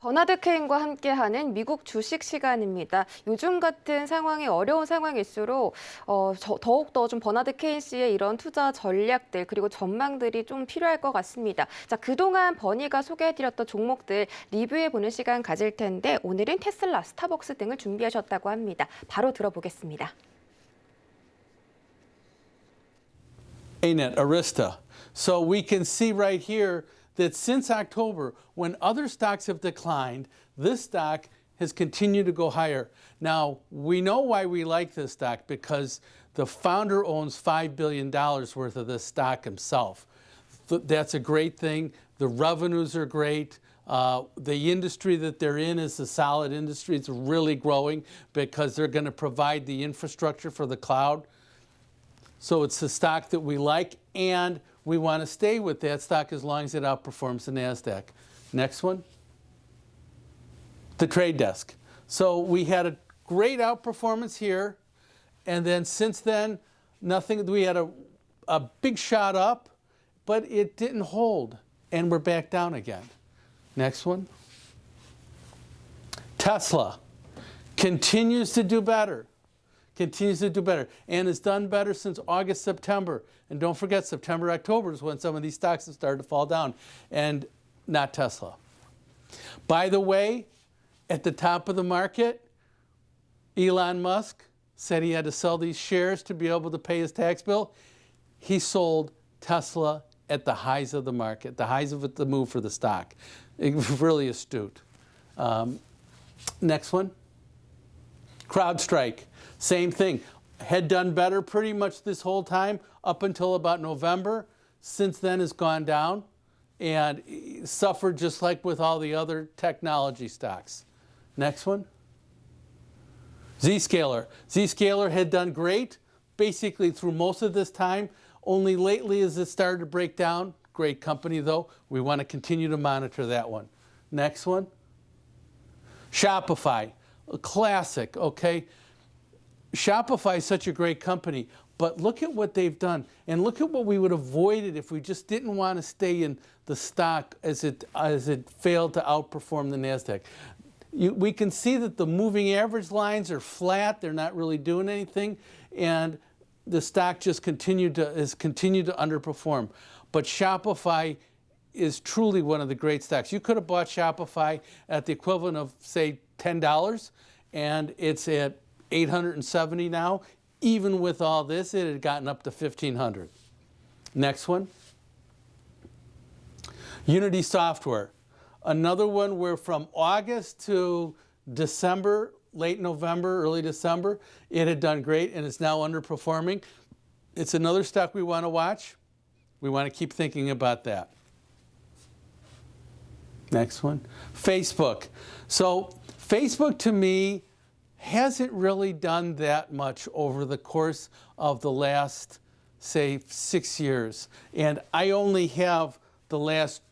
버나드 케인과 함께하는 미국 주식 시간입니다. 요즘 같은 상황이 어려운 상황일수록 더욱더 좀 버나드 케인 씨의 이런 투자 전략들 그리고 전망들이 좀 필요할 것 같습니다. 자, 그동안 버니가 소개해드렸던 종목들 리뷰해보는 시간 가질 텐데 오늘은 테슬라, 스타벅스 등을 준비하셨다고 합니다. 바로 들어보겠습니다. ANET, Arista. So we can see right here that since October, when other stocks have declined, this stock has continued to go higher. Now, we know why we like this stock, because the founder owns $5 billion worth of this stock himself. That's a great thing. The revenues are great. The industry that they're in is a solid industry. It's really growing because they're going to provide the infrastructure for the cloud. So it's a stock that we like, and we want to stay with that stock as long as it outperforms the NASDAQ. Next one. The trade desk. So we had a great outperformance here, and then since then, nothing. We had a big shot up, but it didn't hold, and we're back down again. Next one. Tesla continues to do better. Continues to do better, and has done better since August, September. And don't forget, September, October is when some of these stocks have started to fall down, and not Tesla. By the way, at the top of the market, Elon Musk said he had to sell these shares to be able to pay his tax bill. He sold Tesla at the highs of the market, the highs of the move for the stock. Really astute. Next one. CrowdStrike. Same thing, had done better pretty much this whole time up until about November. Since then has gone down and suffered just like with all the other technology stocks. Next one. Zscaler. Zscaler had done great basically through most of this time. Only lately as it started to break down. Great company though. We want to continue to monitor that one. Next one. Shopify. A classic, okay? Shopify is such a great company, but look at what they've done, and look at what we would have avoided if we just didn't want to stay in the stock as it failed to outperform the NASDAQ. We can see that the moving average lines are flat; they're not really doing anything, and the stock just has continued to underperform. But Shopify is truly one of the great stocks. You could have bought Shopify at the equivalent of, say, $10, and it's at $870 now. Even with all this, it had gotten up to $1,500. Next one. Unity Software. Another one where from August to December, late November, early December, it had done great and it's now underperforming. It's another stock we want to watch. We want to keep thinking about that. Next one. Facebook. So Facebook to me hasn't really done that much over the course of the last, say, 6 years. And I only have the last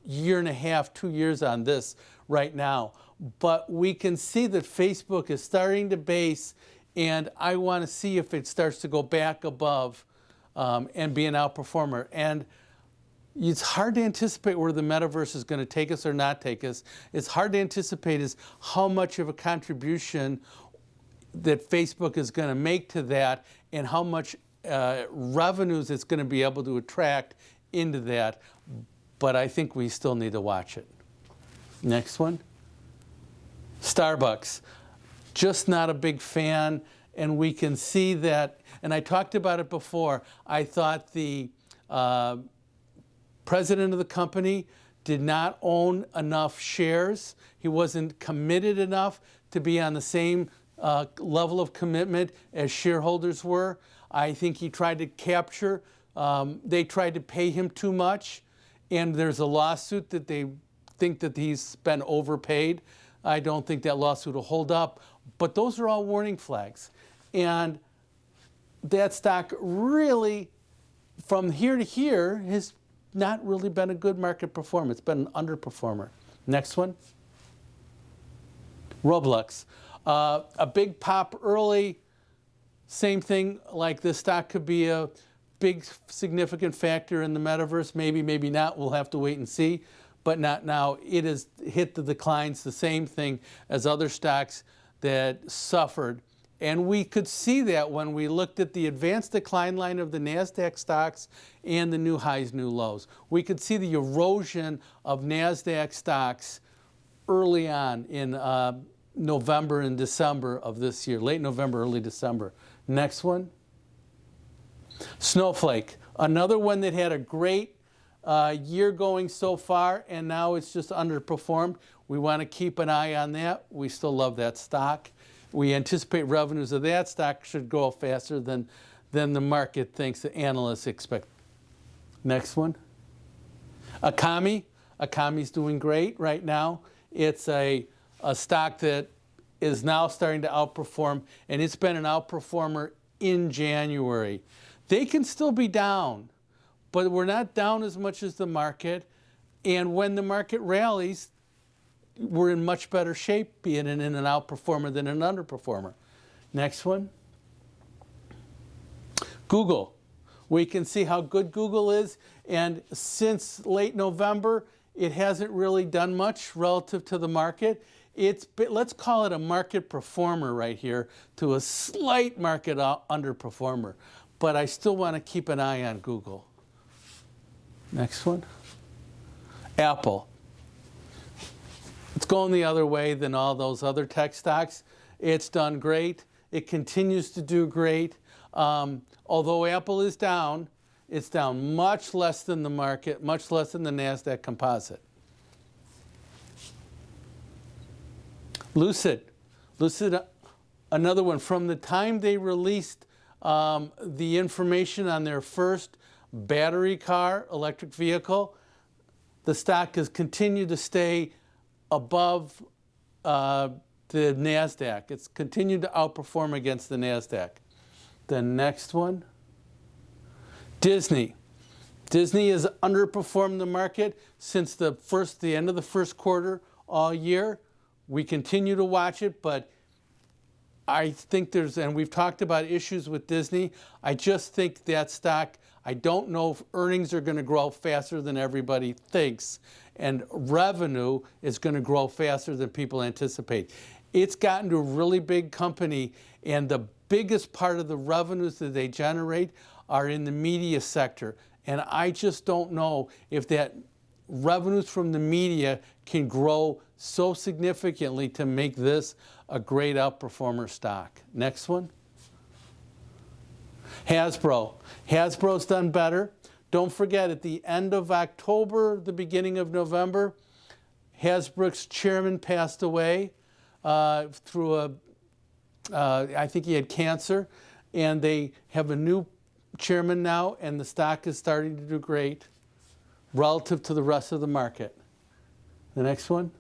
year and a half, 2 years on this right now. But we can see that Facebook is starting to base, and I want to see if it starts to go back above and be an outperformer. And it's hard to anticipate where the metaverse is going to take us or not take us. It's hard to anticipate is how much of a contribution that Facebook is going to make to that and how much revenues it's going to be able to attract into that. But I think we still need to watch it. Next one. Starbucks. Just not a big fan. And we can see that, and I talked about it before, I thought the president of the company did not own enough shares. He wasn't committed enough to be on the same level of commitment as shareholders were. I think he tried to capture, they tried to pay him too much, and there's a lawsuit that they think that he's been overpaid. I don't think that lawsuit will hold up, but those are all warning flags. And that stock really, from here to here, has not really been a good market performer. It's been an underperformer. Next one. Roblox. A big pop early. Same thing, like this stock could be a big significant factor in the metaverse. Maybe, maybe not. We'll have to wait and see. but not now. It has hit the declines, the same thing as other stocks that suffered. And we could see that when we looked at the advanced decline line of the NASDAQ stocks and the new highs, new lows. We could see the erosion of NASDAQ stocks early on in November and December of this year, late November, early December. Next one. Snowflake, another one that had a great year going so far, and now it's just underperformed. We want to keep an eye on that. We still love that stock. We anticipate revenues of that stock should grow faster than the market thinks, the analysts expect. Next one. Akami. Akami's doing great right now. It's a stock that is now starting to outperform, and it's been an outperformer in January. They can still be down, but we're not down as much as the market. And when the market rallies, we're in much better shape being in an outperformer than an underperformer. Next one. Google. We can see how good Google is. And since late November, it hasn't really done much relative to the market. Let's call it a market performer right here to a slight market underperformer. But I still want to keep an eye on Google. Next one. Apple. It's going the other way than all those other tech stocks. It's done great. It continues to do great. Although Apple is down, it's down much less than the market, much less than the NASDAQ composite. Lucid. Lucid, another one. From the time they released the information on their first battery car, electric vehicle, the stock has continued to stay above the NASDAQ. It's continued to outperform against the NASDAQ. The next one, Disney. Disney has underperformed the market since the end of the first quarter all year. We continue to watch it, but I think and we've talked about issues with Disney. I just think that stock, I don't know if earnings are going to grow faster than everybody thinks, and revenue is going to grow faster than people anticipate. It's gotten to a really big company, and the biggest part of the revenues that they generate are in the media sector. And I just don't know if that revenues from the media can grow so significantly to make this a great outperformer stock. Next one. Hasbro. Hasbro's done better. Don't forget, at the end of October, the beginning of November, Hasbro's chairman passed away through I think he had cancer, and they have a new chairman now, and the stock is starting to do great relative to the rest of the market. The next one.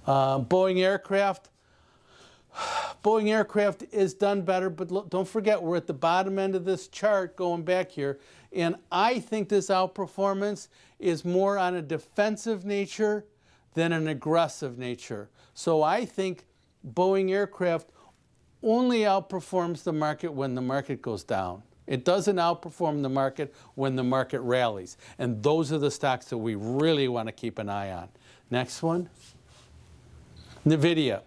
Boeing Aircraft. Boeing Aircraft is done better, but don't forget, we're at the bottom end of this chart going back here, and I think this outperformance is more on a defensive nature than an aggressive nature. So I think Boeing Aircraft only outperforms the market when the market goes down. It doesn't outperform the market when the market rallies. And those are the stocks that we really want to keep an eye on. Next one. Nvidia.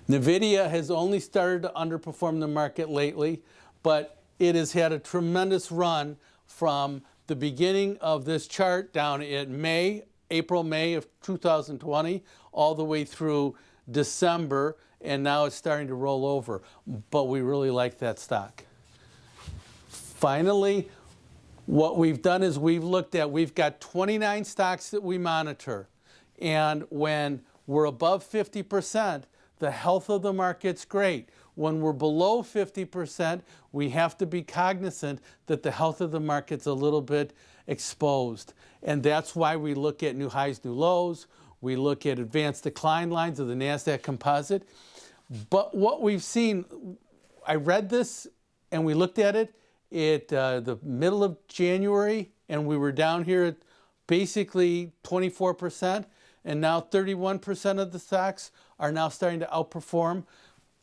Nvidia has only started to underperform the market lately, but it has had a tremendous run from the beginning of this chart down in April, May of 2020, all the way through December, and now it's starting to roll over. But we really like that stock. Finally, what we've done is we've got 29 stocks that we monitor. And when we're above 50%, the health of the market's great. When we're below 50%, we have to be cognizant that the health of the market's a little bit exposed. And that's why we look at new highs, new lows. We look at advanced decline lines of the NASDAQ composite. But what we've seen, I read this and we looked at it at the middle of January, and we were down here at basically 24%, and now 31% of the stocks are now starting to outperform.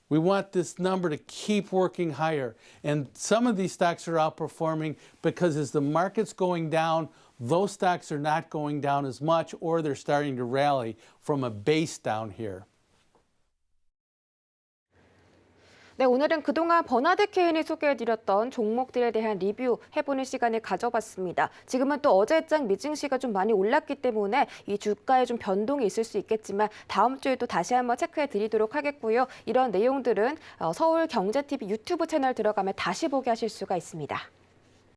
We want this number to keep working higher. And some of these stocks are outperforming because as the market's going down, those stocks are not going down as much or they're starting to rally from a base down here. 네, 오늘은 그동안 버나드 케인이 소개해드렸던 종목들에 대한 리뷰 해보는 시간을 가져봤습니다. 지금은 또 어제장 미증시가 좀 많이 올랐기 때문에 이 주가에 좀 변동이 있을 수 있겠지만 다음 주에 또 다시 한번 체크해드리도록 하겠고요. 이런 내용들은 서울경제TV 유튜브 채널 들어가면 다시 보게 하실 수가 있습니다.